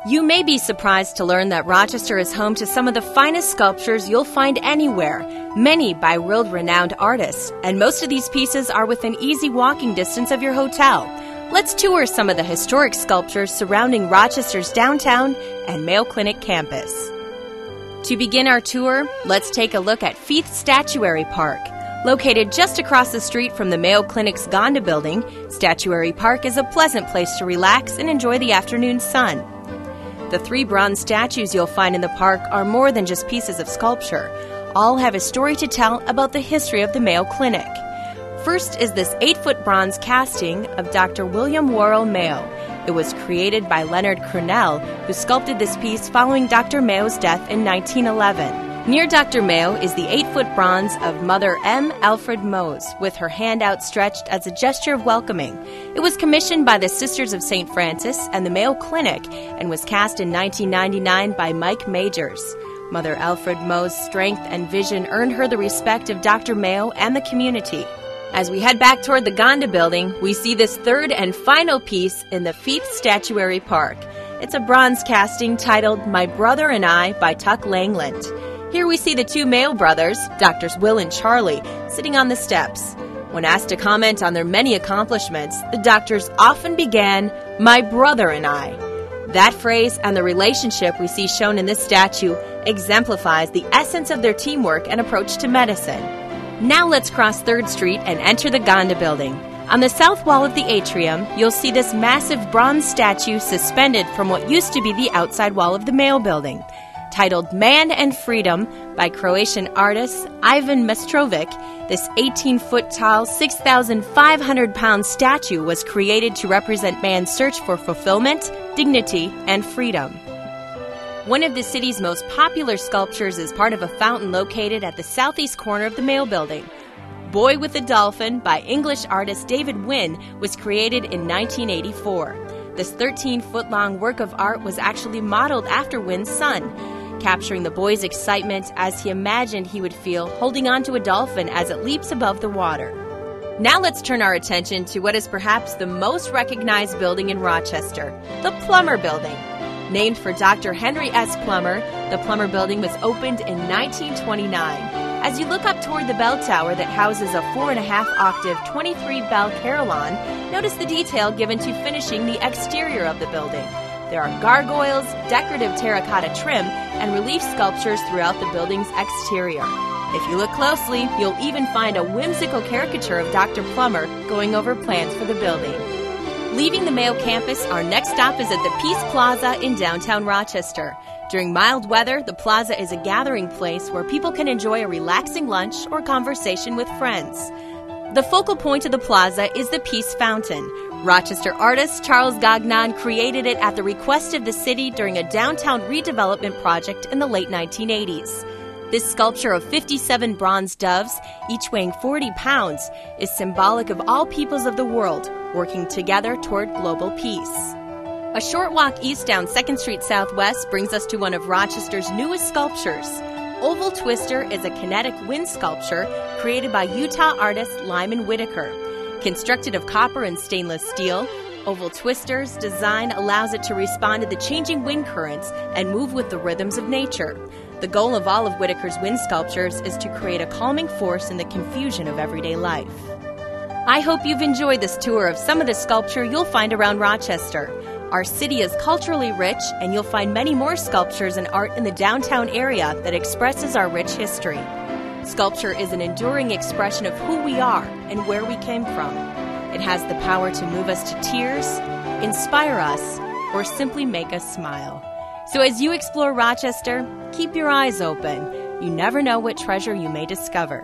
You may be surprised to learn that Rochester is home to some of the finest sculptures you'll find anywhere, many by world-renowned artists, and most of these pieces are within easy walking distance of your hotel. Let's tour some of the historic sculptures surrounding Rochester's downtown and Mayo Clinic campus. To begin our tour, let's take a look at Feith Statuary Park. Located just across the street from the Mayo Clinic's Plummer Building, Statuary Park is a pleasant place to relax and enjoy the afternoon sun. The 3 bronze statues you'll find in the park are more than just pieces of sculpture. All have a story to tell about the history of the Mayo Clinic. First is this 8-foot bronze casting of Dr. William Worrell Mayo. It was created by Leonard Crennel, who sculpted this piece following Dr. Mayo's death in 1911. Near Dr. Mayo is the 8-foot bronze of Mother M. Alfred Mose, with her hand outstretched as a gesture of welcoming. It was commissioned by the Sisters of St. Francis and the Mayo Clinic and was cast in 1999 by Mike Majors. Mother Alfred Mose's strength and vision earned her the respect of Dr. Mayo and the community. As we head back toward the Plummer Building, we see this third and final piece in the Feith Statuary Park. It's a bronze casting titled My Brother and I by Tuck Langland. Here we see the 2 Mayo brothers, Drs. Will and Charlie, sitting on the steps. When asked to comment on their many accomplishments, the doctors often began, "My brother and I." That phrase and the relationship we see shown in this statue exemplifies the essence of their teamwork and approach to medicine. Now let's cross 3rd Street and enter the Plummer Building. On the south wall of the atrium, you'll see this massive bronze statue suspended from what used to be the outside wall of the Mayo Building. Titled Man and Freedom by Croatian artist Ivan Mestrovic, this 18-foot tall, 6,500-pound statue was created to represent man's search for fulfillment, dignity, and freedom. One of the city's most popular sculptures is part of a fountain located at the southeast corner of the Mayo Building. Boy with a Dolphin by English artist David Wynne was created in 1984. This 13-foot-long work of art was actually modeled after Wynne's son, capturing the boy's excitement as he imagined he would feel holding on to a dolphin as it leaps above the water. Now let's turn our attention to what is perhaps the most recognized building in Rochester, the Plummer Building. Named for Dr. Henry S. Plummer, the Plummer Building was opened in 1929. As you look up toward the bell tower that houses a 4.5-octave 23-bell carillon, notice the detail given to finishing the exterior of the building. There are gargoyles, decorative terracotta trim, and relief sculptures throughout the building's exterior. If you look closely, you'll even find a whimsical caricature of Dr. Plummer going over plans for the building. Leaving the Mayo campus, our next stop is at the Peace Plaza in downtown Rochester. During mild weather, the plaza is a gathering place where people can enjoy a relaxing lunch or conversation with friends. The focal point of the plaza is the Peace Fountain. Rochester artist Charles Gagnon created it at the request of the city during a downtown redevelopment project in the late 1980s. This sculpture of 57 bronze doves, each weighing 40 pounds, is symbolic of all peoples of the world working together toward global peace. A short walk east down 2nd Street Southwest brings us to one of Rochester's newest sculptures. Oval Twister is a kinetic wind sculpture created by Utah artist Lyman Whitaker. Constructed of copper and stainless steel, Oval Twister's design allows it to respond to the changing wind currents and move with the rhythms of nature. The goal of all of Whitaker's wind sculptures is to create a calming force in the confusion of everyday life. I hope you've enjoyed this tour of some of the sculpture you'll find around Rochester. Our city is culturally rich, and you'll find many more sculptures and art in the downtown area that expresses our rich history. Sculpture is an enduring expression of who we are and where we came from. It has the power to move us to tears, inspire us, or simply make us smile. So as you explore Rochester, keep your eyes open. You never know what treasure you may discover.